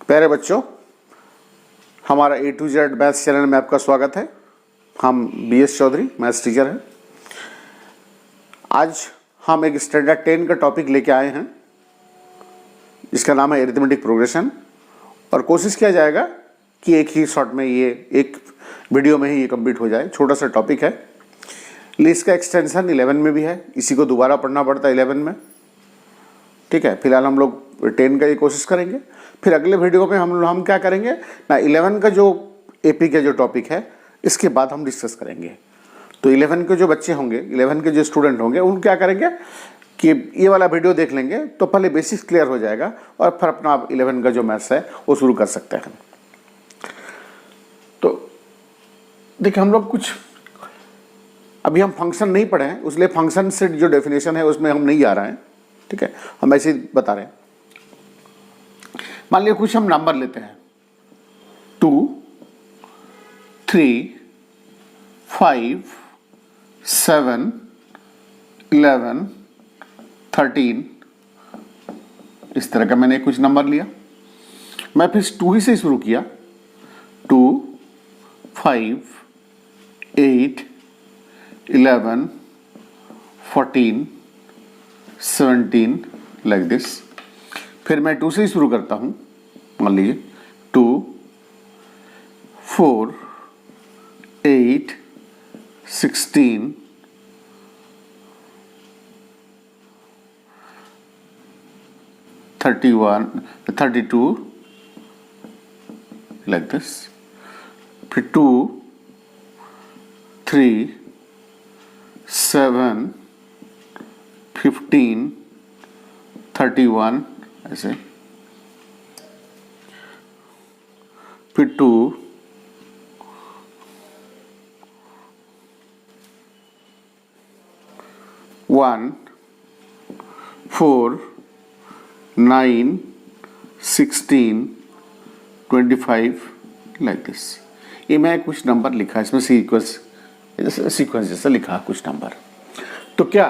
प्यारे बच्चों, हमारा A to Z maths channel में आपका स्वागत है। हम BS चौधरी मैथ्स टीचर हैं। आज हम एक स्टैंडर्ड 10 का टॉपिक लेके आए हैं। इसका नाम है अरिथमेटिक प्रोग्रेशन और कोशिश किया जाएगा कि एक ही शॉट में ये एक वीडियो में ही ये कंप्लीट हो जाए। छोटा सा टॉपिक है, लेकिन इसका एक्सटेंशन 11 में भी है। इसी को दोबारा पढ़ना पड़ता है 11 में। ठीक है, फिलहाल हम लोग 10 का ये कोशिश करेंगे। फिर अगले वीडियो में हम क्या करेंगे ना, 11 का जो एपी का जो टॉपिक है इसके बाद हम डिस्कस करेंगे। तो 11 के जो बच्चे होंगे, 11 के जो स्टूडेंट होंगे, उन क्या करेंगे कि ये वाला वीडियो देख लेंगे तो पहले बेसिक्स क्लियर हो जाएगा और फिर अपना 11 का जो मैथ्स है वो शुरू कर सकते हैं। तो देखिए, हम लोग कुछ अभी हम फंक्शन नहीं पढ़े हैं, इसलिए फंक्शन से जो डेफिनेशन है उसमें हम नहीं जा रहे हैं। ठीक है, हम ऐसे ही बता रहे हैं। मान लिया कुछ हम नंबर लेते हैं 2, 3, 5, 7, 11, 13, इस तरह का मैंने कुछ नंबर लिया। मैं फिर 2 ही से शुरू किया। 2, 5, 8, 11, 14, 17 लाइक दिस। फिर मैं 2 से ही शुरू करता हूं। मान लीजिए 2, 4, 8, 16, 31, 32 लाइक दिस। फिर 2, 3, 7, 15, 31 ऐसे। फिर 2, 1, 4, 9, 16, 25 लाइक दिस। ये मैं कुछ नंबर लिखा है, इसमें सीक्वेंस जैसा लिखा कुछ नंबर। तो क्या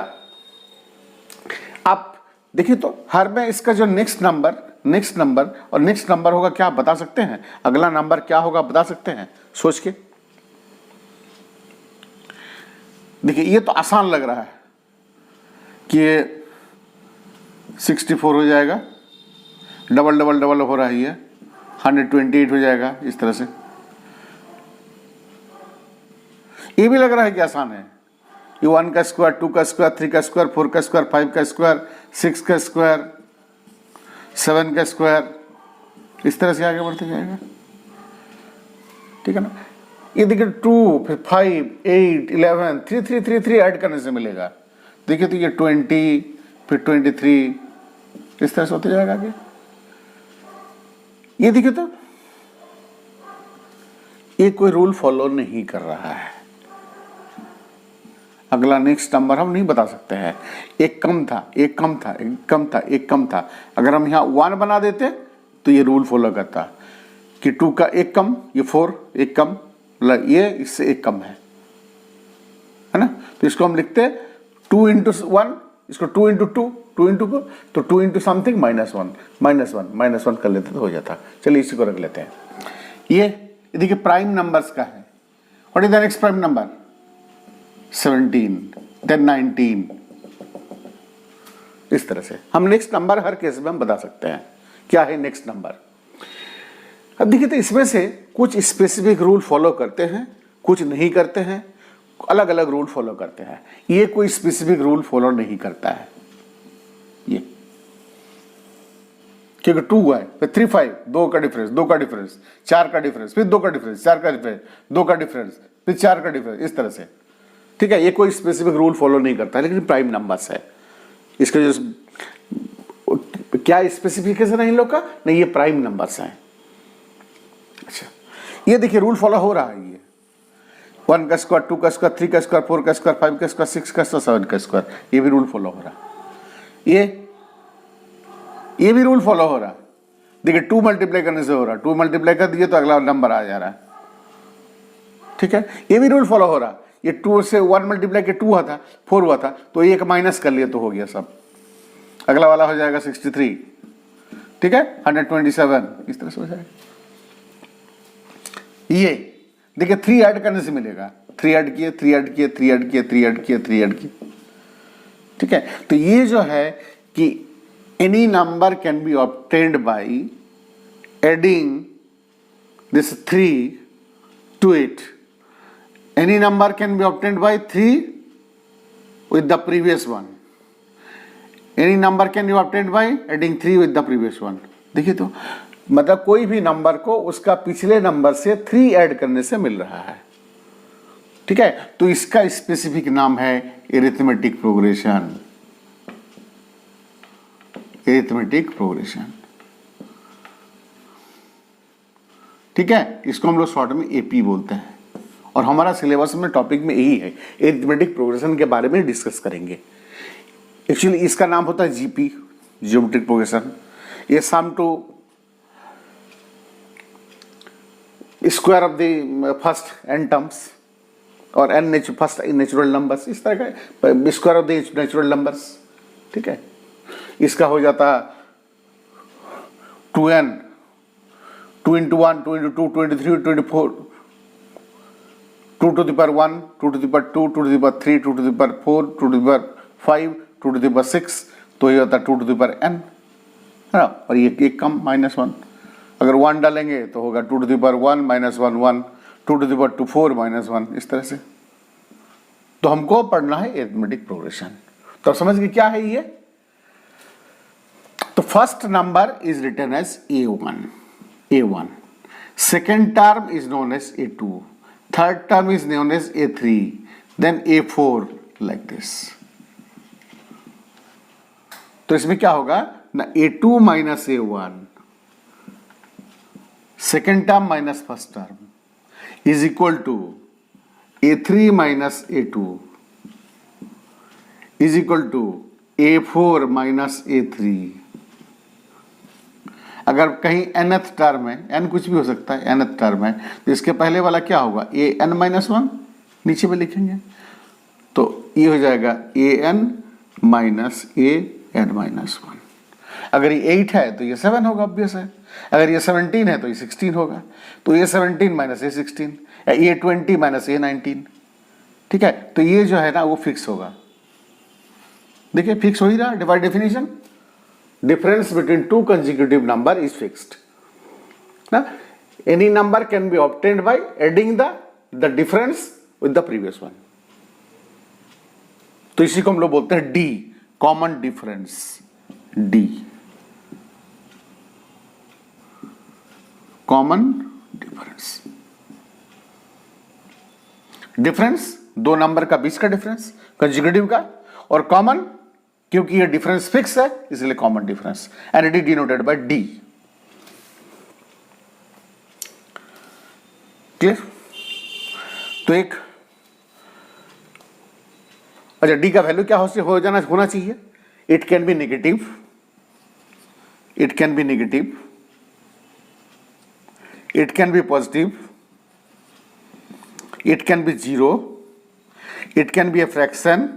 आप देखिए, तो हर में इसका जो नेक्स्ट नंबर और नेक्स्ट नंबर होगा, क्या आप बता सकते हैं? अगला नंबर क्या होगा बता सकते हैं सोच के? देखिए, ये तो आसान लग रहा है कि ये 64 हो जाएगा, डबल डबल डबल हो रहा है, ये 128 हो जाएगा इस तरह से। ये भी लग रहा है कि आसान है। ये 1 का स्क्वायर, 2 का स्क्वायर, 3 का स्क्वायर, 4 का स्क्वायर, 5 का स्क्वायर, 6 का स्क्वायर, 7 का स्क्वायर, इस तरह से आगे बढ़ते जाएगा। ठीक है ना? ये देखिए 2, फिर 5, 8, 11, 3 3 3 3 ऐड करने से मिलेगा। देखिए तो ये 20, फिर 23, इस तरह से होते जाएगा आगे। ये देखिए तो ये कोई रूल फॉलो नहीं कर रहा है। अगला नेक्स्ट नंबर हम नहीं बता सकते हैं। एक कम था, एक कम था, एक कम था, एक कम था। अगर हम यहाँ 1 बना देते तो ये रूल फॉलो करता कि 2 का एक कम, ये 4 एक कम, मतलब ये इससे एक कम है ना? तो इसको हम लिखते 2 into 1, इसको 2 into 2, 2 into 2, तो 2 into समथिंग -1 कर लेते तो हो जाता। चलिए इसी को रख लेते हैं। ये देखिए प्राइम नंबर्स का है। What is the next prime number? 17, then 19, इस तरह से हम नेक्स्ट नंबर हर केस में हम बता सकते हैं क्या है नेक्स्ट नंबर। अब देखिए, तो इसमें से कुछ स्पेसिफिक रूल फॉलो करते हैं, कुछ नहीं करते हैं, अलग अलग रूल फॉलो करते हैं। ये कोई स्पेसिफिक रूल फॉलो नहीं करता है ये, क्योंकि 2 है, फिर 3, 5, 2 का डिफरेंस, 2 का डिफरेंस, 4 का डिफरेंस, फिर 2 का डिफरेंस, 4 का डिफरेंस, 2 का डिफरेंस, फिर 4 का डिफरेंस, इस तरह से। ठीक है, ये कोई स्पेसिफिक रूल फॉलो नहीं करता है, लेकिन प्राइम नंबर्स है। इसका जो क्या स्पेसिफिकेशन है इन लोग का? नहीं, ये प्राइम नंबर्स हैं। अच्छा, ये देखिए रूल फॉलो हो रहा है। ये 1 का स्क्वायर, 2 का स्क्वायर, 3 का स्क्वायर, 4 का स्क्वायर, 5 का स्क्वायर, 6 का स्क्वायर, 7 का स्क्वायर, ये भी रूल फॉलो हो रहा है। ये भी रूल फॉलो हो रहा है। देखिए 2 मल्टीप्लाई करने से हो रहा है, 2 मल्टीप्लाई कर दिए तो अगला नंबर आ जा रहा है। ठीक है, ये भी रूल फॉलो हो रहा है। ये 2 से 1 मल्टीप्लाई के 2 हुआ था, 4 हुआ था, तो एक माइनस कर लिया तो हो गया सब। अगला वाला हो जाएगा 63, ठीक है, 127 इस तरह से हो जाएगा। ये देखिए 3 ऐड करने से मिलेगा, 3 ऐड किए, 3 ऐड किए, 3 ऐड किए, 3 ऐड किए, 3 ऐड किए, ठीक है। तो ये जो है कि any number can be obtained by adding this 3 to it. Any number can be obtained by 3 with the previous one. Any number can be obtained by adding 3 with the previous one. देखिए तो मतलब कोई भी number को उसका पिछले number से 3 add करने से मिल रहा है, ठीक है। तो इसका स्पेसिफिक नाम है एरिथमेटिक प्रोग्रेशन, एरिथमेटिक प्रोग्रेशन, ठीक है। इसको हम लोग शॉर्ट में एपी बोलते हैं और हमारा सिलेबस में टॉपिक में यही है, एरिथमेटिक प्रोग्रेशन के बारे में डिस्कस करेंगे। एक्चुअली इसका नाम होता है जीपी, ज्योमेट्रिक प्रोग्रेशन। ये sum to square of the first n terms और एन फर्स्ट नेचुरल नंबर्स, इस तरह का square of the natural numbers, ठीक है। इसका हो जाता 2n, 2 into 1, 2 into 2, 2 into 3, 2 into 4, 2 to the power 1, 2 to the power 2, 2 to the power 3, 2 to the power 4, 2 to the power 5, 2 to the power 6, तो ये होता है 2 to the power n, है ना। और ये एक कम -1, अगर 1 डालेंगे तो होगा 2 to the power 1 -1 1, 2 to the power 2 4 -1, इस तरह से। तो हमको पढ़ना है एरिथमेटिक प्रोग्रेशन। तो समझ गए क्या है ये। तो first number is written as A1. Second term is known as A2. Third term is known as A3. Then A4 like this. तो इसमें क्या होगा ना, A2 minus A1, second term minus first term is equal to A3 minus A2 is equal to A4 minus A3। अगर कहीं nth term है, n कुछ भी हो सकता है, nth टर्म है, तो इसके पहले वाला क्या होगा, an-1 नीचे में लिखेंगे, तो ये हो जाएगा an minus an-1। अगर ये 8 है तो ये 7 होगा, ऑब्वियस है। अगर ये 17 है तो ये 16 होगा, तो ये 17 माइनस ये 16, या ये 20 माइनस ये 19, ठीक है। तो ये जो है ना वो फिक्स होगा, देखिए फिक्स हो ही रहा, by definition difference between two consecutive number is fixed. Now, any number can be obtained by adding the difference with the previous one. तो इसी को हम लोग बोलते हैं D, common difference, D, common difference। Difference दो नंबर का बीच का डिफरेंस, कंसेक्यूटिव का, और कॉमन क्योंकि ये डिफरेंस फिक्स है इसलिए common difference, and it is denoted by D. Clear. तो एक अच्छा डी का वैल्यू क्या होना चाहिए, it can be negative, it can be negative, it can be positive, it can be zero, it can be a fraction,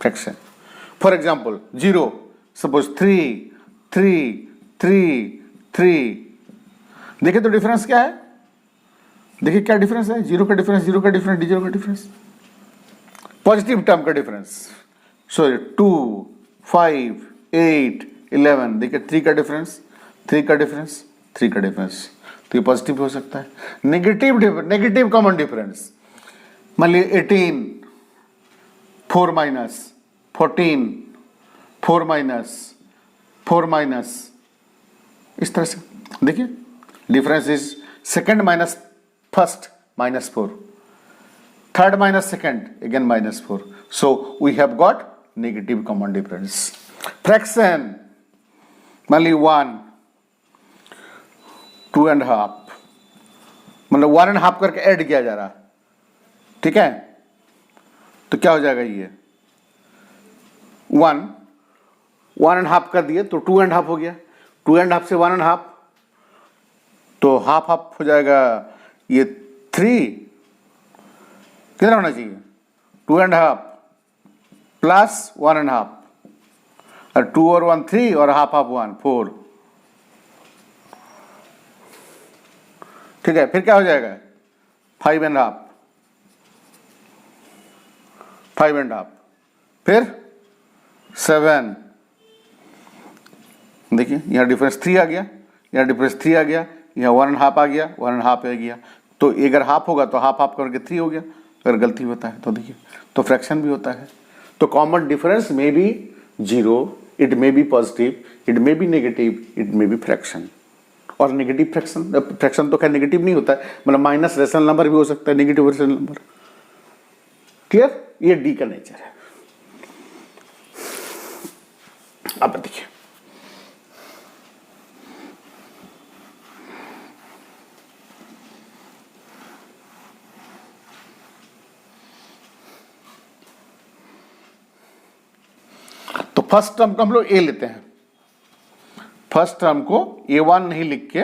fraction. For example, 0, suppose 3, 3, 3, 3, देखिए तो difference क्या है, देखिए क्या डिफरेंस है, जीरो का डिफरेंस, जीरो का डिफरेंस, डी जीरो का डिफरेंस, पॉजिटिव टर्म का डिफरेंस, सॉरी 2, 5, 8, 11, देखिए 3 का डिफरेंस, 3 का डिफरेंस, 3 का डिफरेंस, तो ये पॉजिटिव हो सकता है। नेगेटिव कॉमन डिफरेंस, मान लीजिए 18, 4 माइनस 14, 4 माइनस 4 माइनस, इस तरह से देखिए difference is second minus first minus 4, third minus second again minus 4, so we have got negative common difference. Fraction मान ली 1, 2.5, मतलब 1.5 करके ऐड किया जा रहा, ठीक है। तो क्या हो जाएगा, ये 1.5 कर दिए तो 2.5 हो गया, 2.5 से 1.5 तो हाफ हो जाएगा, ये 3 कितना होना चाहिए, 2.5 प्लस 1.5, और 2 और 1 3 और हाफ हाफ 1 4। ठीक है, फिर क्या हो जाएगा 5.5 5.5, फिर 7। देखिए यहाँ डिफरेंस 3 आ गया, यहाँ डिफरेंस 3 आ गया, यहाँ 1.5 आ गया, 1.5 आ गया। तो अगर हाफ होगा तो हाफ हाफ करके 3 हो गया। अगर गलती होता है तो देखिए, तो फ्रैक्शन भी होता है। तो common difference may be 0, it may be positive, it may be negative, it may be fraction. और नेगेटिव फ्रैक्शन तो खैर नेगेटिव नहीं होता है, मतलब माइनस रेशनल नंबर भी हो सकता है, नेगेटिव रेशनल नंबर। क्लियर? ये डी का नेचर है। अब देखिए तो फर्स्ट टर्म को हम लोग ए लेते हैं। फर्स्ट टर्म को A1 नहीं लिख के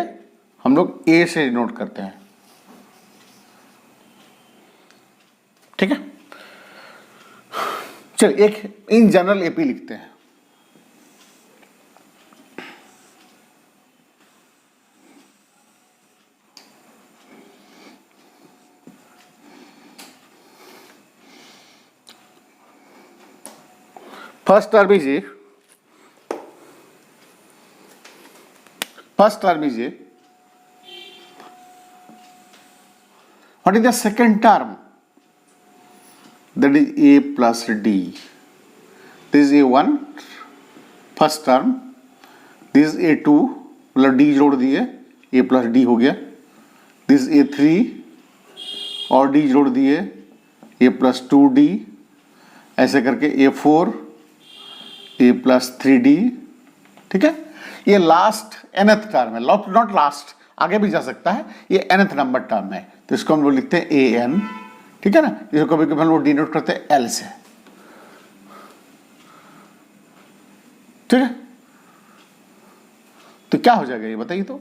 हम लोग ए से नोट करते हैं। ठीक है, चलिए एक इन जनरल एपी लिखते हैं। First term is a, first term is A. What is the second term? That is A plus D. This is A1 first term. This is A2 मतलब D जोड़ दिए, A plus D हो गया। This is A3 और D जोड़ दिए, A plus 2D, ऐसे करके A4 A plus 3D। ठीक है, ये लास्ट nth टर्म है, नॉट लास्ट, आगे भी जा सकता है, ये nth नंबर टर्म है, तो इसको हम लोग लिखते हैं an। ठीक है ना, जिसको कभी कभी हम लोग डिनोट करते हैं L से। ठीक है, तो क्या हो जाएगा ये बताइए तो।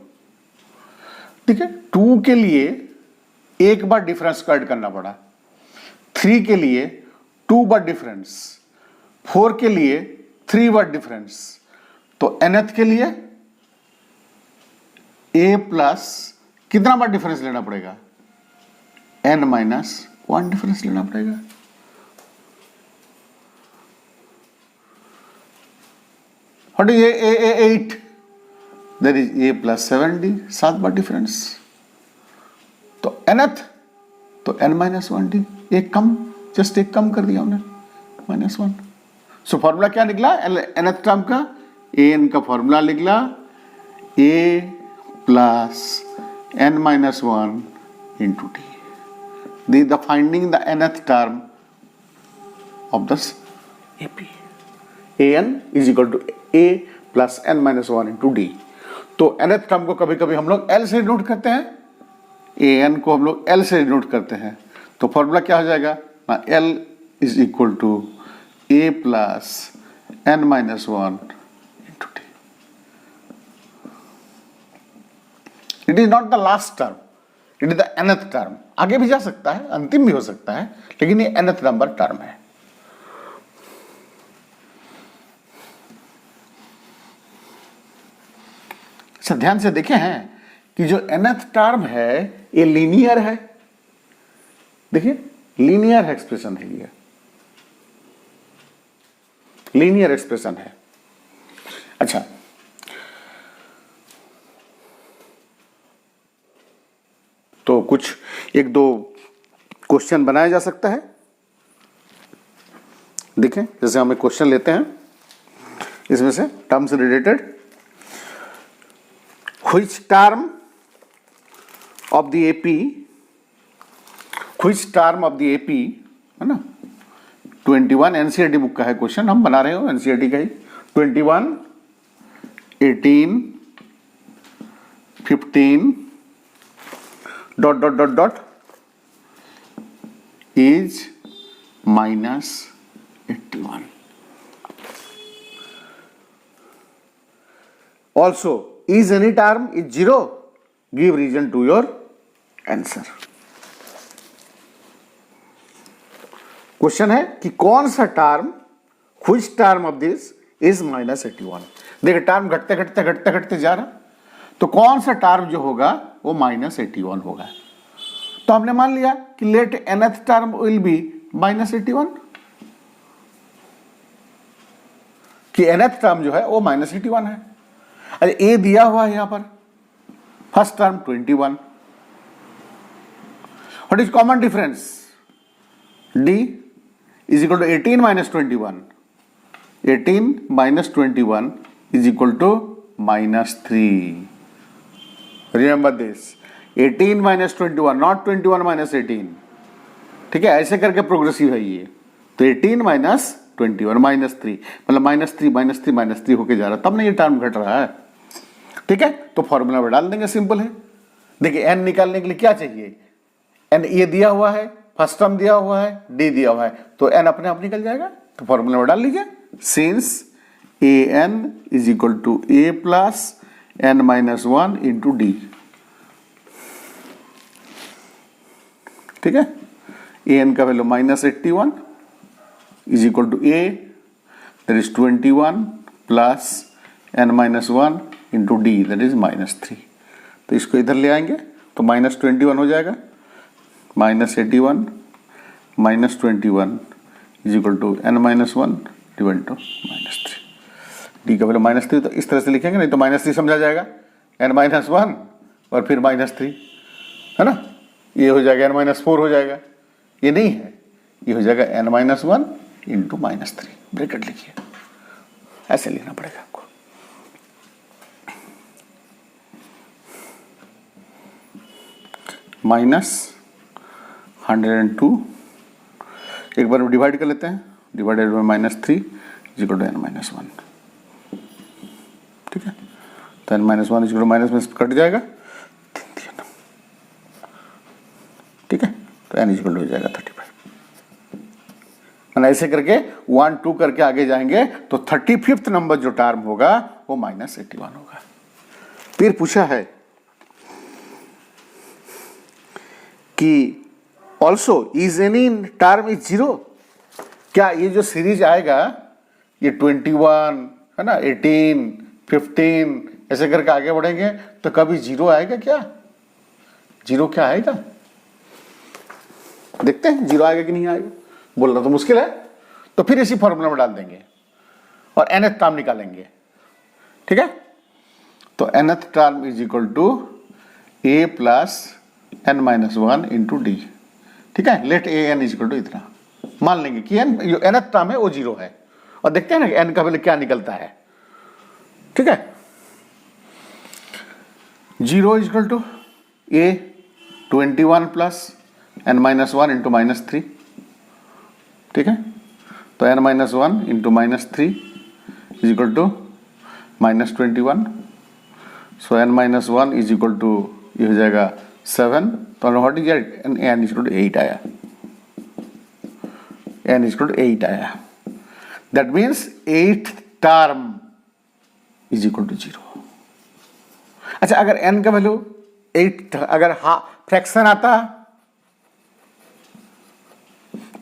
ठीक है, 2 के लिए एक बार डिफरेंस को ऐड करना पड़ा, 3 के लिए 2 बार डिफरेंस, 4 के लिए 3 बार डिफरेंस, तो nth के लिए a प्लस कितना बार डिफरेंस लेना पड़ेगा, n माइनस 1 डिफरेंस लेना पड़ेगा। What is a 8, there is a plus 7d, 7 बार डिफरेंस। तो nth तो n माइनस 1d, एक कम, जस्ट एक कम कर दिया हमने, -1। सो फॉर्मूला क्या निकला nth टर्म का, an का फॉर्मूला निकला a plus n minus 1 into D. The finding the nth term of this AP, an is equal to a plus n minus 1 into D. तो nth टर्म को कभी कभी हम लोग L से नोट करते हैं, an को हम लोग L से नोट करते हैं। तो फॉर्मूला क्या हो जाएगा ना, L is equal to a plus n minus 1 into D. It is not the last term, it is the nth term. आगे भी जा सकता है, अंतिम भी हो सकता है, लेकिन ये nth नंबर टर्म है। अच्छा ध्यान से देखें हैं कि जो nth टर्म है ये लीनियर है। देखिए लीनियर एक्सप्रेशन है, ये लीनियर एक्सप्रेशन है। अच्छा तो कुछ एक दो क्वेश्चन बनाया जा सकता है। देखें जैसे हम एक क्वेश्चन लेते हैं, इसमें से टर्म से related, which term of the AP, which term of the AP, है ना, 21 एनसीईआरटी बुक का है क्वेश्चन, हम बना रहे हो एनसीईआरटी का ही। 21, 18, 15 dot dot dot dot is minus 81। Also is any term is 0, give reason to your answer. Question है कि कौन सा term, which term of this is -81। देखिए टर्म घटते घटते घटते घटते जा रहा, तो कौन सा टर्म जो होगा वो -81 होगा। तो हमने मान लिया कि let nth term will be -81, कि nth टर्म जो है वो -81 है। अरे ए दिया हुआ है यहां पर, first term 21। What is common difference? d is equal to 18 - 21, 18 - 21 is equal to -3। Remember this, 18 - 21, not 21 - 18। ठीक है, ऐसे करके प्रोग्रेसिव है ये। तो 18 - 21 -3, मतलब -3 होके जा रहा है, तब ना ये टर्म घट रहा है। ठीक है, तो फॉर्मूला में डाल देंगे, सिंपल है। देखिए n निकालने के लिए क्या चाहिए, n ये दिया हुआ है, फर्स्ट टर्म दिया हुआ है, d दिया हुआ है, तो n अपने आप निकल जाएगा। तो फॉर्मूला में डाल लीजिए, since an is equal to a plus n - 1 into D. ठीक है, an का value -81 is equal to a, that is 21 plus n - 1 into D, that is -3। तो इसको इधर ले आएंगे तो -21 हो जाएगा, -81 - 21 is equal to n - 1 divide to -3। D का वैल्यू -3, तो इस तरह से लिखेंगे, नहीं तो -3 समझा जाएगा, n - 1 और फिर -3, है ना। ये हो जाएगा n - 4 हो जाएगा, ये नहीं है, ये हो जाएगा n - 1 इंटू -3। ब्रैकेट लिखिए, ऐसे लिखना पड़ेगा आपको। -102, एक बार डिवाइड कर लेते हैं, divided by -3 is equal to n - 1। ठीक है, तो n - 1 is equal to minus में कट जाएगा, ठीक है, तो n इज इक्वल टू हो जाएगा 35। ऐसे करके 1 2 करके आगे जाएंगे तो 35th नंबर जो टर्म होगा वो -81 होगा। फिर पूछा है कि also is any term is 0। क्या ये जो सीरीज आएगा, ये 21 है ना, 18 15 ऐसे करके आगे बढ़ेंगे तो कभी 0 आएगा क्या? 0 क्या आएगा, देखते हैं 0 आएगा कि नहीं आएगा। बोलना तो मुश्किल है, तो फिर इसी फॉर्मूला में डाल देंगे और nth टर्म निकालेंगे। ठीक है, तो nth term is equal to a plus n - 1 into D. ठीक है, let a n is equal to इतना मान लेंगे कि n जो nth टर्म है वो 0 है, और देखते हैं ना कि n का वैल्यू क्या निकलता है। ठीक है, 0 is equal to a 21 plus n - 1 into -3। ठीक है, तो n - 1 into -3 is equal to -21। So n - 1 is equal to ये हो जाएगा 7। तो what is n is equal to 8 आया, n इज इक्वल टू 8 आया। That means 8th term is equal to 0। अच्छा, अगर n का वैल्यू 8 अगर फ्रैक्शन आता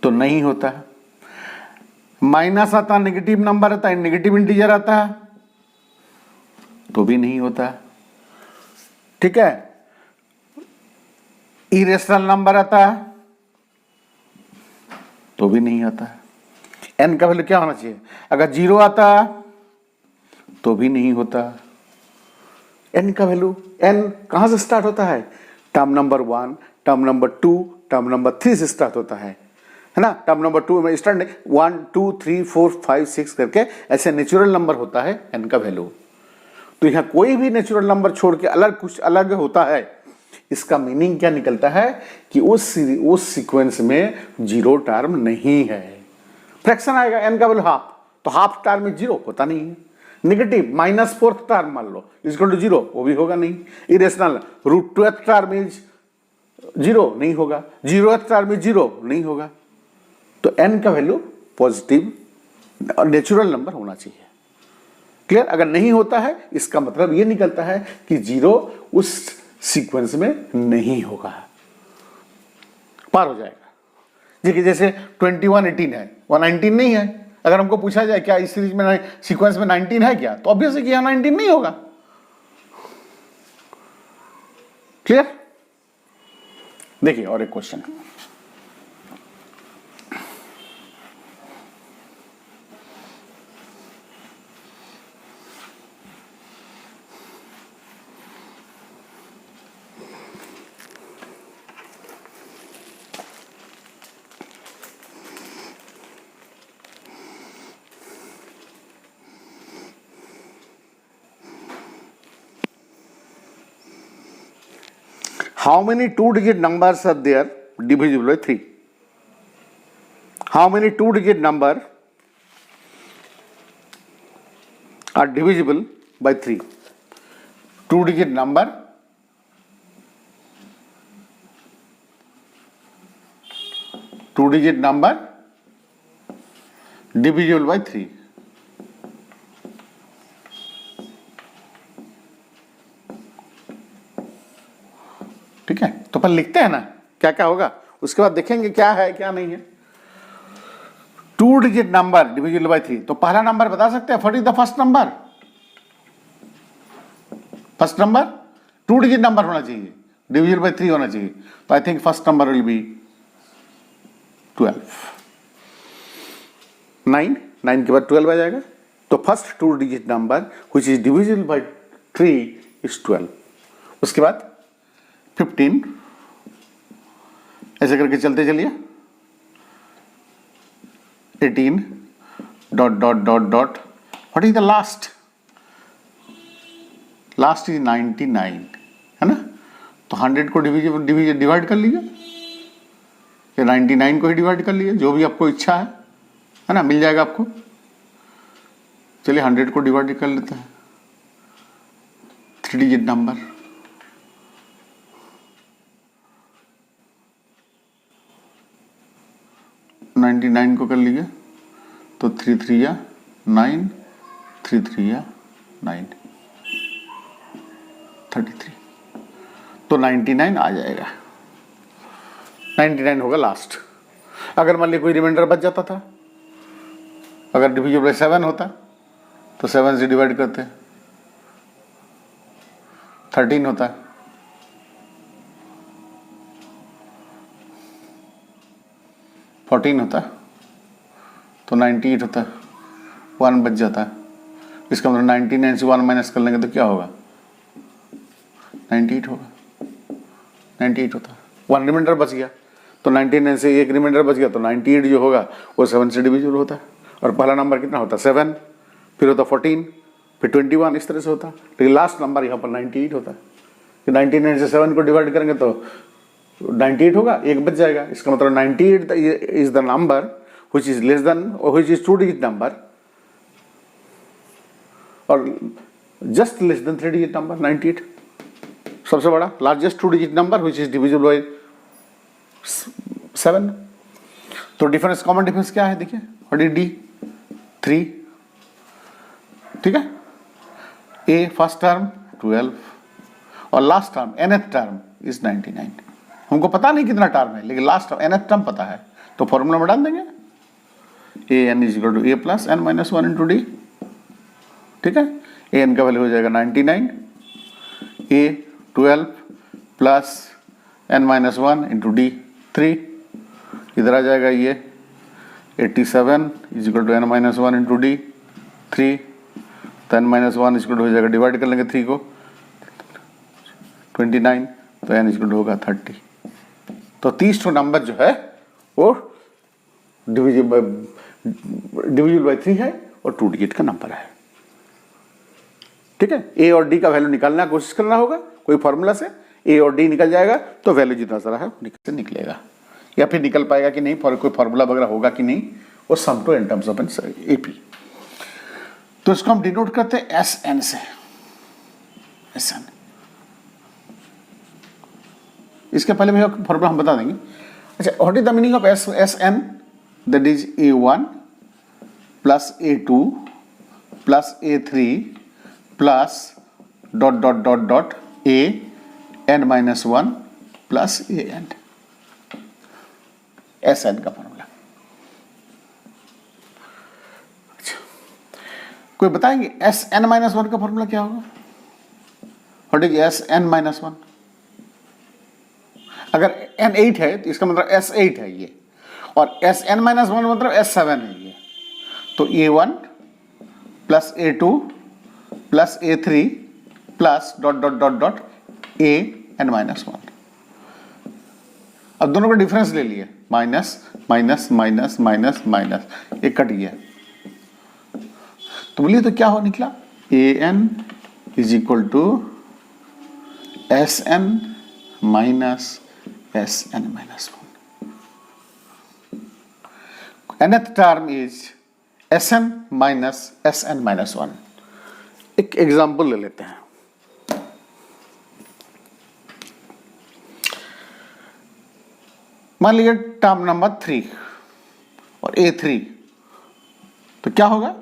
तो नहीं होता, माइनस आता, नेगेटिव नंबर आता, नेगेटिव इंटीजर आता तो भी नहीं होता। ठीक है, इरेशनल नंबर आता तो भी नहीं आता। n का वैल्यू क्या होना चाहिए, अगर 0 आता तो भी नहीं होता। n का वैल्यू, n कहां से स्टार्ट होता है, term number 1, term number 2, term number 3 से स्टार्ट होता है ना। टर्म नंबर 2 में स्टार्ट नहीं, 1 2 3 4 5 6 करके ऐसे नेचुरल नंबर होता है n का वैल्यू। तो यहाँ कोई भी नेचुरल नंबर छोड़ के अलग कुछ अलग होता है, इसका मीनिंग क्या निकलता है कि उस सीक्वेंस में 0 टर्म नहीं है। फ्रैक्शन आएगा n का वैल्यू हाफ, तो हाफ टर्म में 0 होता नहीं है। नेगेटिव -4th टर्म मान लो इक्वल टू 0, वो भी होगा नहीं। इरेशनल √2th टर्म इज 0 नहीं होगा, 0th टर्म इज 0 नहीं होगा। तो n का वैल्यू पॉजिटिव और नेचुरल नंबर होना चाहिए। क्लियर, अगर नहीं होता है इसका मतलब ये निकलता है कि 0 उस सीक्वेंस में नहीं होगा, पार हो जाएगा। देखिए जैसे 21 18 है, 119 नहीं है, अगर हमको पूछा जाए क्या इस सीरीज में सीक्वेंस में 19 है क्या, तो ऑब्वियसली कि यहाँ 19 नहीं होगा। क्लियर? देखिए और एक question, how many 2-digit numbers are there divisible by 3? How many 2-digit number are divisible by 3? 2-digit number divisible by 3. ठीक है, तो अपन लिखते हैं ना क्या क्या होगा, उसके बाद देखेंगे क्या है क्या नहीं है। 2-digit नंबर डिविजिबल बाय 3, तो पहला नंबर बता सकते हैं, what is the first number? First number 2-digit number होना चाहिए, डिविजिबल बाय 3 होना चाहिए, तो I think first number will be 12। 9 के बाद 12 आ जाएगा, तो first 2-digit number which is divisible by 3 is 12। उसके बाद 15, ऐसे करके चलते चलिए, 18 dot dot dot dot, what is the last? Last is 99, है ना, तो 100 को डिवाइड कर लीजिए, या 99 को ही डिवाइड कर लीजिए, जो भी आपको इच्छा है ना, मिल जाएगा आपको। चलिए 100 को डिवाइड कर लेते हैं, 3-digit नंबर, 99 को कर लीजिए, तो 3 3 या 9, 3 3 या 9, 33, तो 99 आ जाएगा, 99 होगा लास्ट। अगर मान लीजिए कोई रिमाइंडर बच जाता था, अगर डिविजिबल बाय 7 होता तो 7 से डिवाइड करते, 13 होता, 14 होता, तो 98 होता, 1 बच जाता, इसका मतलब 99 से 1 माइनस कर लेंगे तो क्या होगा? 98 होगा, 98 होता, 1 रिमाइंडर बच गया, तो 99 से एक रिमाइंडर बच गया, तो 98 जो होगा वो 7 से डिविजिबल होता है। और पहला नंबर कितना होता? 7, फिर होता 14, फिर 21, इस तरह से होता, लेकिन लास्ट नंबर यहाँ पर 98 होता है। 99 से 7 को डिवाइड करेंगे तो 98 होगा, एक बच जाएगा, इसका मतलब 98 is the number which is less than और व्हिच इज 2-digit नंबर और just less than 3-digit number. 98 सबसे बड़ा largest 2-digit number which is divisible by 7। तो डिफरेंस, कॉमन डिफरेंस क्या है देखिए, व्हाट इज डी? 3, ठीक है, ए फर्स्ट टर्म 12 और last term nth term is 99। हमको पता नहीं कितना टर्म है, लेकिन लास्ट nth टर्म पता है, तो फॉर्मूला में डाल देंगे a n is equal to a plus n minus 1 into D. ठीक है, ए एन का वैल्यू हो जाएगा 99, a 12 plus n minus 1 into d 3, इधर आ जाएगा ये 87 is equal to n minus 1 into d 3, तो n minus 1 is equal to हो जाएगा, डिवाइड कर लेंगे 3 को 29, तो एन इज इक्वल टू होगा 30। तो 30 नंबर जो है वो डिविजिबल बाय 3 है और 2-digit का नंबर है। ठीक है, ए और डी का वैल्यू निकालना कोशिश करना होगा, कोई फॉर्मूला से ए और डी निकल जाएगा तो वैल्यू जितना सारा है निकलेगा, या फिर निकल पाएगा कि नहीं, कोई फॉर्मूला वगैरह होगा कि नहीं, वो sum to n terms of AP. तो इसको हम डिनोट करते हैं एस एन से, एस एन। इसके पहले भैया फॉर्मूला हम बता देंगे। अच्छा, what is the meaning of s n? That is A1 plus A2 plus A3 plus dot dot dot dot A n minus 1 plus AN, s n का formula. कोई बताएंगे एस एन माइनस वन का formula क्या होगा? What is S N minus one? अगर N 8 है तो इसका मतलब एस 8 है ये, और एस एन माइनस वन मतलब एस 7 है ये। तो A1 plus A2 plus A3 plus dot dot dot dot AN minus one. अब दोनों का डिफरेंस ले लिए, minus minus minus minus minus, एक कट गया। तो बोलिए तो क्या हो निकला? AN is equal to SN minus SN minus one. nth term is SN minus SN minus one. एक एग्जाम्पल ले लेते हैं। मान लीजिए टर्म नंबर 3 और A3, तो क्या होगा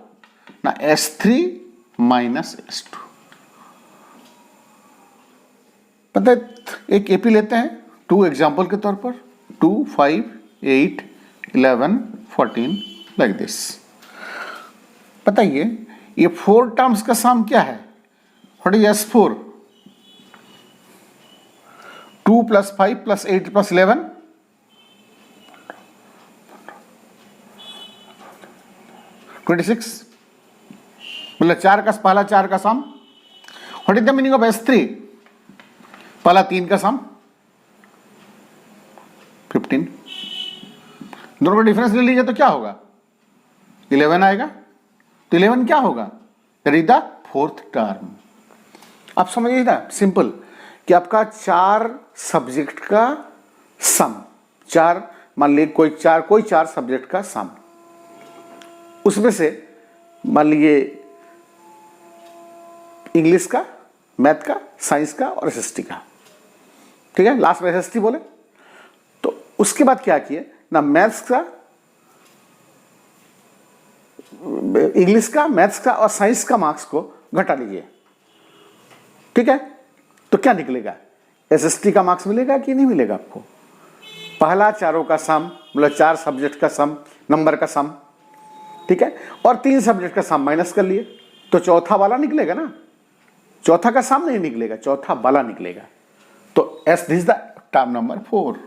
ना? S3 minus S2। पता है, एक AP लेते हैं 2 एग्जाम्पल के तौर पर, 2, 5, 8, 11, 14 लाइक दिस। बताइए ये 4 टर्म्स का सम क्या है? What is S4? 2 plus 5 plus 8 plus 11, 26। मतलब पहला 4 का sum. What is the meaning of S3? पहला 3 का सम 15। दोनों का डिफरेंस ले लीजिए तो क्या होगा? 11 आएगा। तो 11 क्या होगा? That is the 4th term. आप समझिए ना, सिंपल, कि आपका 4 सब्जेक्ट का सम, 4 मान लीजिए कोई 4 सब्जेक्ट का सम, उसमें से मान लीजिए इंग्लिश का, मैथ का, साइंस का और एसएसटी का, ठीक है, लास्ट में एसएसटी बोले। तो उसके बाद क्या किए ना, मैथ्स का, इंग्लिश का, मैथ्स का और साइंस का मार्क्स को घटा लीजिए, ठीक है। तो क्या निकलेगा? एसएसटी का मार्क्स मिलेगा कि नहीं मिलेगा आपको? पहला 4 का सम, मतलब 4 सब्जेक्ट का सम, नंबर का सम, ठीक है, और 3 सब्जेक्ट का सम माइनस कर लिए, तो चौथा वाला निकलेगा ना। चौथा का सम नहीं निकलेगा, चौथा वाला निकलेगा। तो S this the term number 4।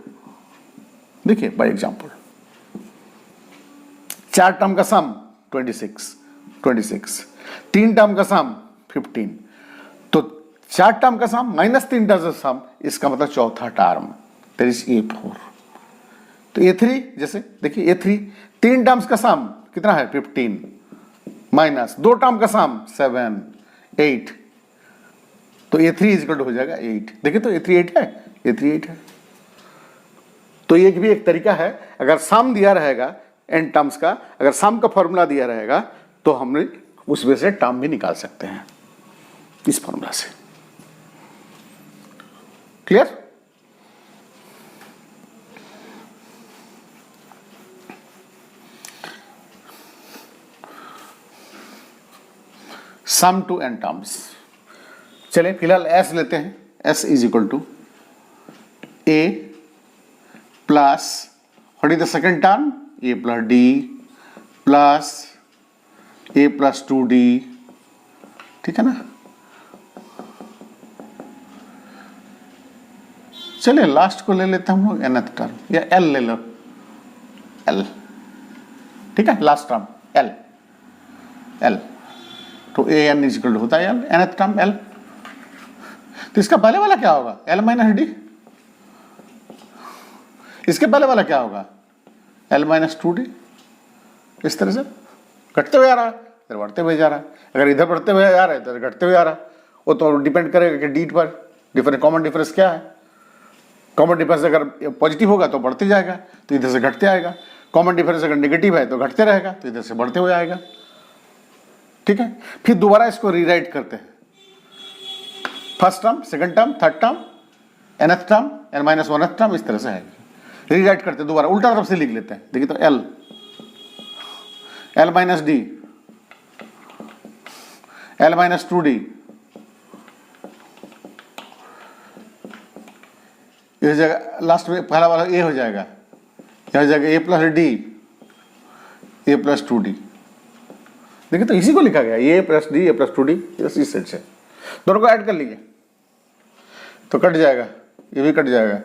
देखिए बाय एग्जांपल, 4 टर्म का सम 26, 3 टर्म का सम 15, तो 4 टर्म का सम माइनस 3 टर्म का सम, इसका मतलब चौथा टर्म, दैट इज A4। तो A3 जैसे देखिए, A3 3 टर्म्स का सम कितना है? 15 माइनस 2 टर्म का सम 7, 8, तो A3 इज इक्वल टू हो जाएगा 8। देखिए तो A3 8 है, A3 8 है। तो ये भी एक तरीका है, अगर सम दिया रहेगा n टर्म्स का, अगर सम का फॉर्मूला दिया रहेगा तो हम उसमें से टर्म भी निकाल सकते हैं इस फॉर्मूला से। Clear? Sum to n terms. चलिए फिलहाल S लेते हैं। S is equal to A plus what is the second term? A plus D plus A plus 2D, ठीक है ना। चलिए लास्ट को ले लेते हैं हम लोग, nth टर्म, या L ले लो, L, ठीक है, लास्ट टर्म L। तो AN इज इक्वल टू होता है L, nth टर्म L। तो इसका पहले वाला क्या होगा? L minus D। इसके पहले वाला क्या होगा? L minus 2D। इस तरह से घटते हुए आ रहा है, इधर बढ़ते हुए जा रहा है। अगर इधर बढ़ते हुए आ रहा है इधर घटते हुए आ रहा है, वो तो डिपेंड करेगा कि D पर डिफरेंस, कॉमन डिफरेंस क्या है। कॉमन डिफरेंस अगर पॉजिटिव होगा तो बढ़ते जाएगा, तो इधर से घटते आएगा। कॉमन डिफरेंस अगर नेगेटिव है तो घटते रहेगा, तो इधर से बढ़ते हुए आएगा, ठीक है। फिर दोबारा इसको रीराइट करते हैं, first term, second term, third term, nth term, n minus 1th term, इस तरह से है। रीराइट करते दोबारा, उल्टा तरफ से लिख लेते हैं। देखिए तो L minus D, L minus 2D, इस जगह लास्ट में पहला वाला A हो जाएगा, यह हो जाएगा A plus D, A plus 2D, देखिए तो इसी को लिखा गया a plus d a plus 2d इस सेट से, दोनों को ऐड कर लीजिए तो कट जाएगा, ये भी कट जाएगा,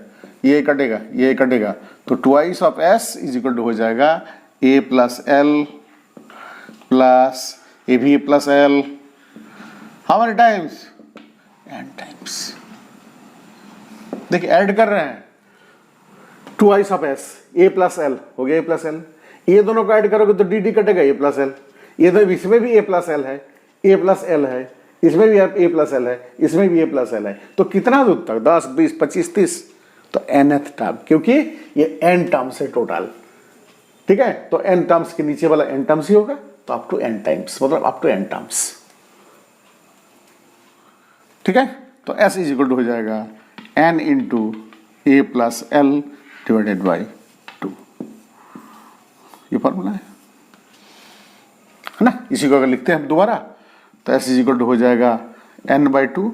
ये कटेगा, ये कटेगा, तो twice of S is equal to हो जाएगा A plus L plus A भी plus L, how many times, N times. देखिए ऐड कर रहे हैं, twice of S A plus L हो गया, ए प्लस एल, ये दोनों को ऐड करोगे तो डी डी कटेगा, ए प्लस एल, ये तो इसमें भी ए प्लस एल है, ए प्लस एल है, इसमें भी ए प्लस एल है, इसमें भी ए प्लस एल है, तो कितना दूर तक 10 20 25 30, तो nth टर्म, क्योंकि ये n टर्म्स है टोटल, ठीक है, तो n टर्म्स के नीचे वाला n टर्म्स ही होगा, तो अप टू n टाइम्स, मतलब अप टू n टर्म्स, ठीक है। तो s इज इक्वल टू हो जाएगा n into A plus L divided by 2, ये फॉर्मूला है ना। इसी को अगर लिखते हैं हम दोबारा तो s इज इक्वल टू हो जाएगा n/2,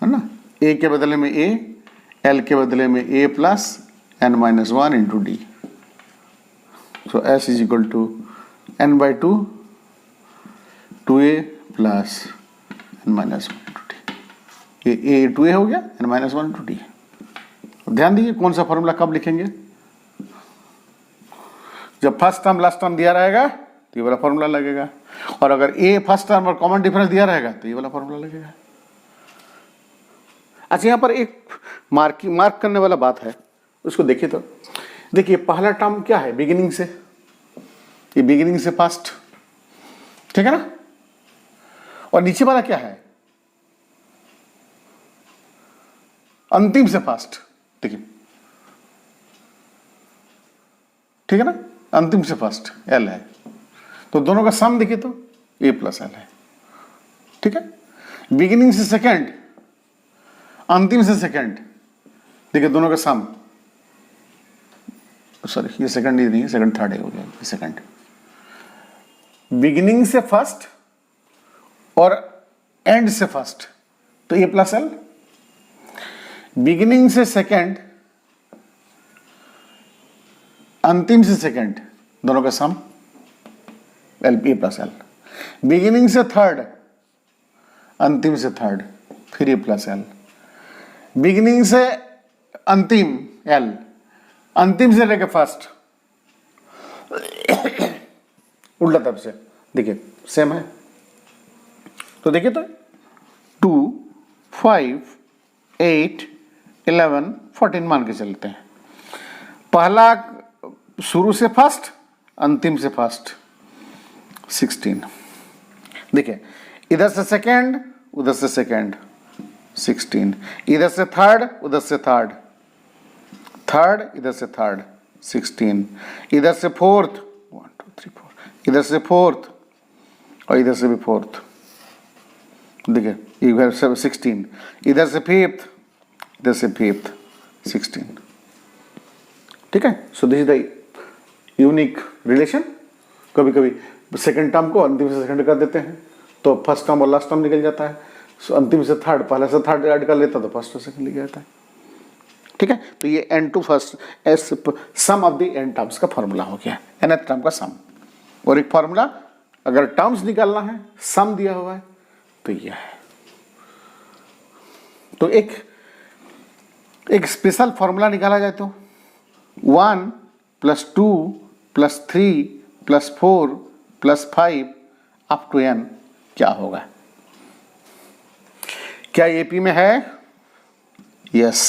है ना, a के बदले में a, l के बदले में a plus n-1 into D, so s is equal to n/2 2a plus n-1 into D, ये a 2a हो गया, n-1 इंटू डी। ध्यान दीजिए कौन सा फॉर्मूला कब लिखेंगे, जब फर्स्ट टर्म लास्ट टर्म दिया रहेगा तो ये वाला फॉर्मूला लगेगा, और अगर ए फर्स्ट टर्म और कॉमन डिफरेंस दिया रहेगा तो ये वाला फॉर्मूला लगेगा। अच्छा यहाँ पर एक मार्क करने वाला बात है, उसको देखिए तो देखिए पहला टर्म क्या है, बिगिनिंग से, ये बिगिनिंग से फर्स्ट, ठीक है ना, और नीचे वाला क्या है, अंतिम से फर्स्ट, देखिए ठीक है ना, अंतिम से फर्स्ट एल है, तो दोनों का सम देखिए तो ए प्लस एल है, ठीक है। बिगिनिंग से सेकंड, अंतिम से सेकंड, देखिए दोनों का सम, सॉरी ये सेकंड ही नहीं, सेकंड थर्ड हो गया, सेकंड। बिगिनिंग से फर्स्ट और एंड से फर्स्ट, तो ए प्लस एल, बिगिनिंग से सेकंड, अंतिम से सेकंड, दोनों का sum l a plus l, beginning से थर्ड, अंतिम से थर्ड, फिर ए प्लस एल, बिगिनिंग से अंतिम एल, अंतिम से लेकर फर्स्ट, उल्टा तरफ से, देखिए सेम है, तो देखिए तो 2 5 8 11 14 मान के चलते हैं, पहला शुरू से फर्स्ट, अंतिम से फर्स्ट 16, देखिए इधर से सेकंड, उधर से सेकंड 16, इधर से थर्ड, उधर से थर्ड, थर्ड इधर से थर्ड 16, इधर से फोर्थ 1 2 3 4, इधर से फोर्थ और इधर से भी फोर्थ, देखिए इधर से 16, इधर से फिफ्थ, इधर से फिफ्थ 16, ठीक है। So this is the unique relation. कभी कभी सेकंड टर्म को अंतिम से सेकंड कर देते हैं तो फर्स्ट टर्म और लास्ट टर्म निकल जाता है, सो अंतिम से थर्ड, पहले से थर्ड ऐड कर लेता तो फर्स्ट और सेकंड निकल जाता है, ठीक है। तो ये N two first S sum of the N terms का फॉर्मूला हो गया, nth टर्म का सम। और एक फॉर्मूला अगर टर्म्स निकालना है, सम दिया हुआ है तो यह है। तो एक स्पेशल फॉर्मूला निकाला जाए तो 1 + 2 + 3 + 4 + 5 अप टू n क्या होगा? क्या एपी में है? Yes.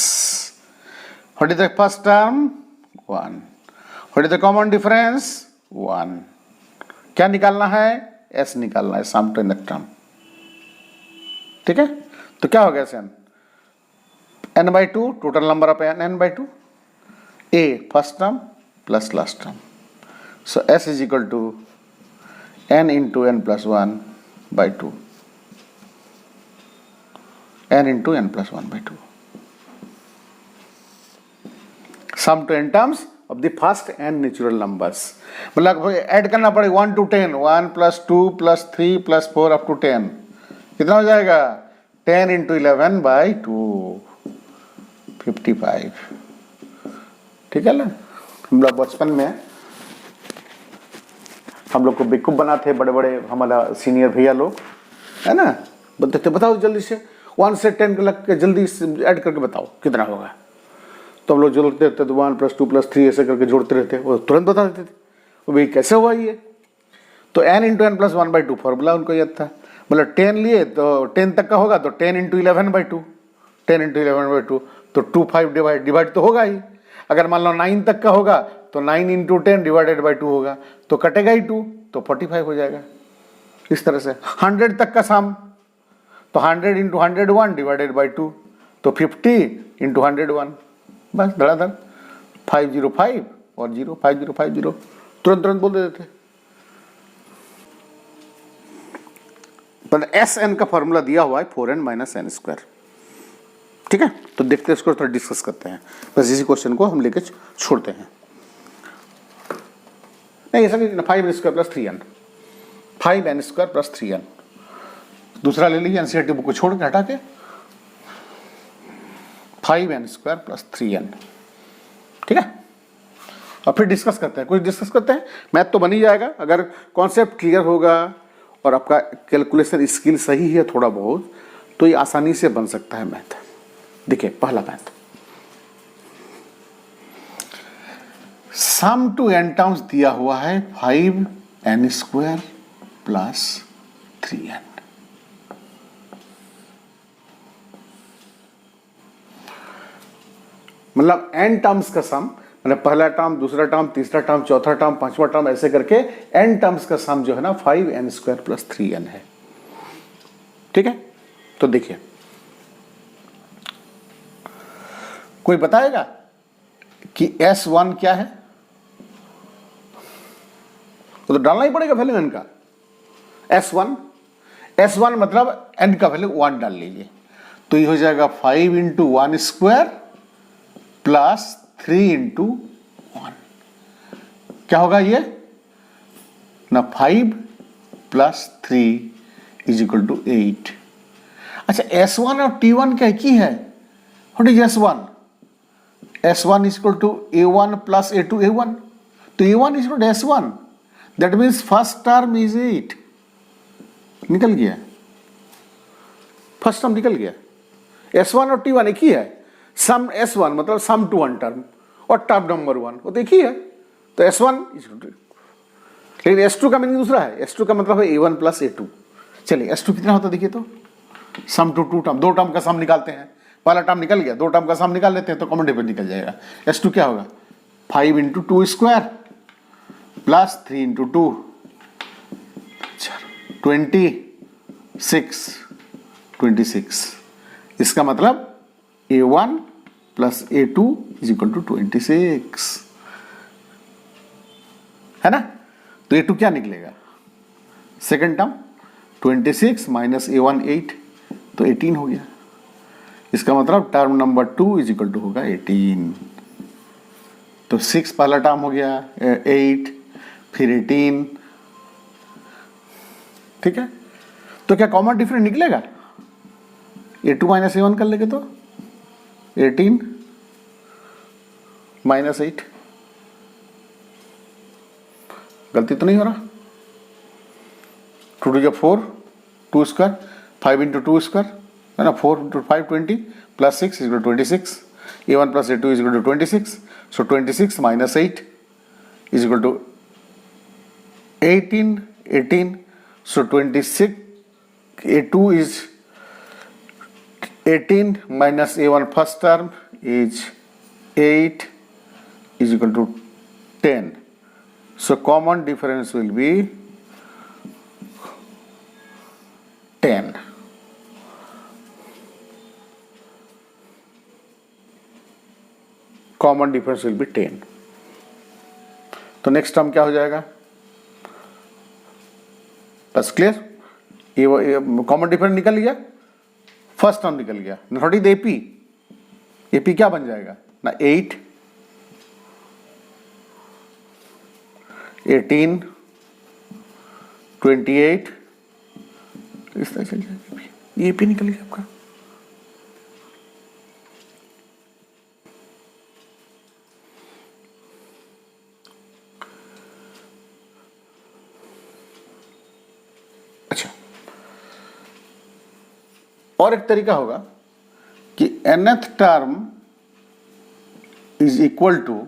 What is the first term? 1। What is the common difference? 1। क्या निकालना है? एस निकालना है, सम टू n टर्म, ठीक है। तो क्या हो गया sir? n/2 total number of n/2, a first term plus last term, so s is equal to n into n + 1/2, n into n + 1/2, sum to n terms of the first n natural numbers. मतलब add करना पड़ेगा 1 to 10, 1 + 2 + 3 + 4 up to 10, कितना हो जाएगा? 10 into 11/2, 55, ठीक है ना। हम लोग बचपन में हम लोग को बेवकूफ़ बनाते बड़े बड़े हमारा सीनियर भैया लोग, है ना, बोलते थे बताओ जल्दी से 1 से 10 लग के जल्दी ऐड करके बताओ कितना होगा। तो हम लोग जोड़ते रहते तो 1 + 2 + 3 ऐसे करके जोड़ते रहते, वो तुरंत बता देते थे। वो भाई कैसे हुआ ये? तो n × n + 1/2 फॉर्मूला उनको याद था। मतलब 10 लिए तो 10 तक का होगा तो 10 × 11/2, 10 × 11/2 तो 25 डिवाइड तो होगा ही। अगर मान लो 9 तक का होगा तो 9 × 10 ÷ 2 होगा, तो कटेगा ही 2, तो 45 हो जाएगा। इस तरह से 100 तक का सम तो 100 × 101 ÷ 2 तो 50 × 101, बस धड़ाधड़ 505 और 0, 5050 तुरंत तुरंत बोल देते थे। पर Sn का फॉर्मूला दिया हुआ है 4n - n²। ठीक है, तो देखते हैं इसको थोड़ा डिस्कस करते हैं। बस इसी क्वेश्चन को हम लेके छोड़ते हैं। नहीं ऐसा नहीं, 5n² + 3n, 5n² + 3n। दूसरा ले लीजिए एनसीईआरटी बुक को छोड़ के हटा के, 5n² + 3n। ठीक है, और फिर डिस्कस करते हैं, कुछ डिस्कस करते हैं। मैथ तो बन ही जाएगा अगर कॉन्सेप्ट क्लियर होगा और आपका कैलकुलेशन स्किल सही है थोड़ा बहुत, तो ये आसानी से बन सकता है मैथ। देखिए पहला math, sum to n terms दिया हुआ है 5n² + 3n। मतलब n टर्म्स का सम, मतलब पहला टर्म, दूसरा टर्म, तीसरा टर्म, चौथा टर्म, पांचवा टर्म, ऐसे करके n टर्म्स का सम जो है ना 5n² + 3n है। ठीक है, तो देखिए कोई बताएगा कि S1 क्या है? तो डालना ही पड़ेगा वैल्यू n का। S1 मतलब n का वैल्यू 1 डाल लीजिए, तो ये हो जाएगा 5 × 1² + 3 × 1। क्या होगा ये ना, 5 + 3 = 8। अच्छा S1 और T1 क्या की है? What is S1? S1 = A1 + A2 A1, तो A1 = S1, that means first term is 8। निकल गया, फर्स्ट टर्म निकल गया। S1 और T1 एक ही है। सम S1 मतलब सम टू 1 टर्म, और टर्म नंबर 1 वो तो एक ही है, तो S1 लेकिन S2 का मीनिंग दूसरा है। S2 का मतलब है A1 + A2। चलिए S2 कितना होता है देखिए, तो सम टू 2 टर्म, 2 टर्म का सम निकालते हैं। पहला टर्म निकल गया, 2 टर्म का सम निकाल लेते हैं तो कॉमन डिफरेंस निकल जाएगा। S2 क्या होगा, 5 × 2² + 3 × 2 26। इसका मतलब A1 + A2 = 26 है ना। तो A2 क्या निकलेगा, सेकेंड टर्म 26 - A1 8, तो 18 हो गया। इसका मतलब टर्म नंबर 2 = होगा 18। तो 6 पहला टर्म हो गया, 8 फिर 18। ठीक है, तो क्या कॉमन डिफरेंस निकलेगा? A2 - A1 कर लेंगे तो 18 - 8। गलती तो नहीं हो रहा? 2 × 4, 2², 5 × 2² है ना, 4 × 5 20 + 6 = 26। A1 + A2 = 26, so 26 - 8 = 18, so 26, A2 is 18 - A1 first term is 8 = 10, so common difference will be 10। Common difference will be 10। तो नेक्स्ट टर्म क्या हो जाएगा, बस क्लियर, ये कॉमन डिफरेंस निकल गया, फर्स्ट टर्म निकल गया। नॉट इज एपी क्या बन जाएगा ना, 8 18 28, इस तरह चल जाएगा, ये एपी निकल गया आपका। और एक तरीका होगा कि nth term is equal to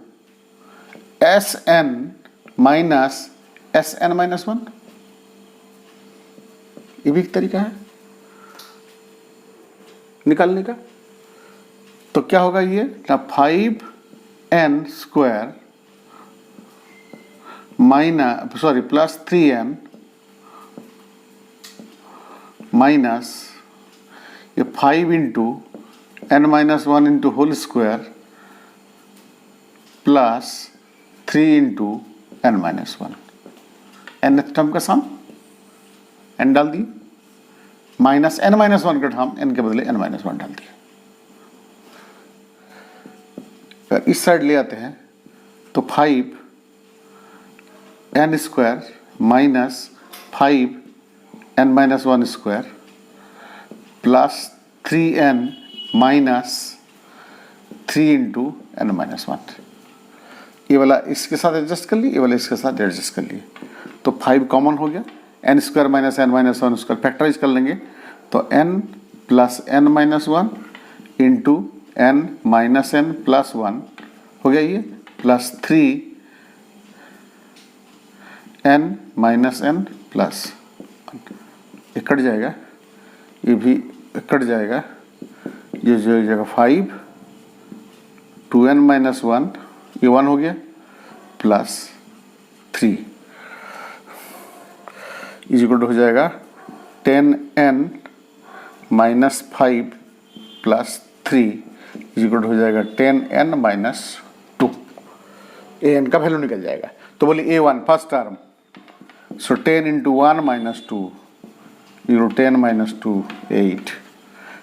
Sn minus Sn minus 1, ये भी एक तरीका है निकालने का। तो क्या होगा ये ना 5n square plus 3n minus ये 5 into n minus 1 into whole square plus 3 into n minus 1, nth term का सम n डाल दिए, माइनस n माइनस 1 का टर्म n के बदले n माइनस 1 डाल दिए। अगर इस साइड ले आते हैं तो 5 n square minus 5 n minus 1 square plus 3n minus 3 into n minus 1, ये वाला इसके साथ एडजस्ट कर लिए, ये वाला इसके साथ एडजस्ट कर लिए, तो 5 कॉमन हो गया, n square minus n minus 1 square factorise कर लेंगे तो n plus n minus 1 into n minus n plus 1 हो गया ये, plus 3 n minus n plus 1, ये कट जाएगा, ये भी कट जाएगा, ये जो जगह 5 2n माइनस 1 ये 1 हो गया प्लस 3 इज इक्वल टू हो जाएगा 10n minus 5 plus 3 is equal to हो जाएगा 10n माइनस 2, an का वैल्यू निकल जाएगा। तो बोलिए a1 फर्स्ट टर्म, सो 10 into 1 minus 2 equal 10 minus 2 8,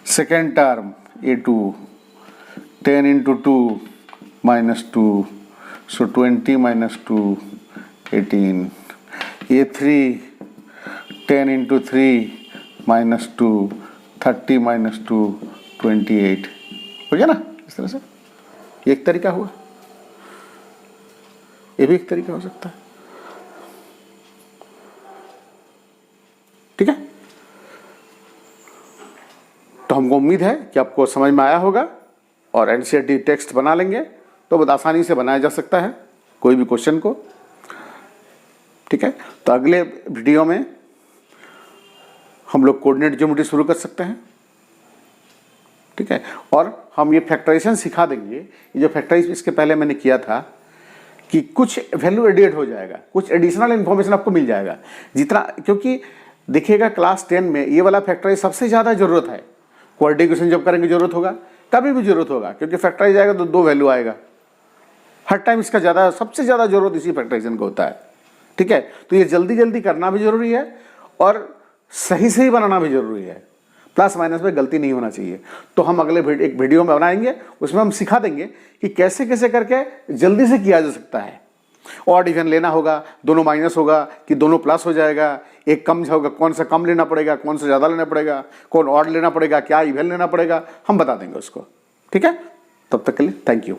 second term a2 10 into 2 minus 2 सो 20 minus 2 18, a3 10 into 3 minus 2 30 minus 2 28, हो गया ना इस तरह से। ये एक तरीका हुआ, ये भी एक तरीका हो सकता है, ठीक है। तो हमको उम्मीद है कि आपको समझ में आया होगा और एनसीईआरटी टेक्स्ट बना लेंगे तो बहुत आसानी से बनाया जा सकता है कोई भी क्वेश्चन को, ठीक है। तो अगले वीडियो में हम लोग कोऑर्डिनेट ज्योमेट्री शुरू कर सकते हैं, ठीक है। और हम ये फैक्टराइजेशन सिखा देंगे, ये जो फैक्टराइज इसके पहले मैंने किया था कि कुछ वैल्यू एडिट हो जाएगा, कुछ एडिशनल इन्फॉर्मेशन आपको मिल जाएगा जितना, क्योंकि देखिएगा क्लास 10 में ये वाला फैक्टराइज सबसे ज़्यादा जरूरत है, क्वाड्रेटिक इक्वेशन जब करेंगे जरूरत होगा, कभी भी जरूरत होगा, क्योंकि फैक्टराइज आएगा तो 2 वैल्यू आएगा हर टाइम, इसका ज़्यादा सबसे ज़्यादा जरूरत इसी फैक्टराइजेशन का होता है, ठीक है। तो ये जल्दी जल्दी करना भी जरूरी है और सही सही बनाना भी जरूरी है, प्लस माइनस में गलती नहीं होना चाहिए। तो हम अगले एक वीडियो में बनाएंगे, उसमें हम सिखा देंगे कि कैसे कैसे करके जल्दी से किया जा सकता है। और इवन लेना होगा, दोनों माइनस होगा कि दोनों प्लस हो जाएगा, एक कम होगा, कौन सा कम लेना पड़ेगा, कौन सा ज़्यादा लेना पड़ेगा, कौन ऑड लेना पड़ेगा, क्या इवन लेना पड़ेगा, हम बता देंगे उसको, ठीक है। तब तक के लिए थैंक यू।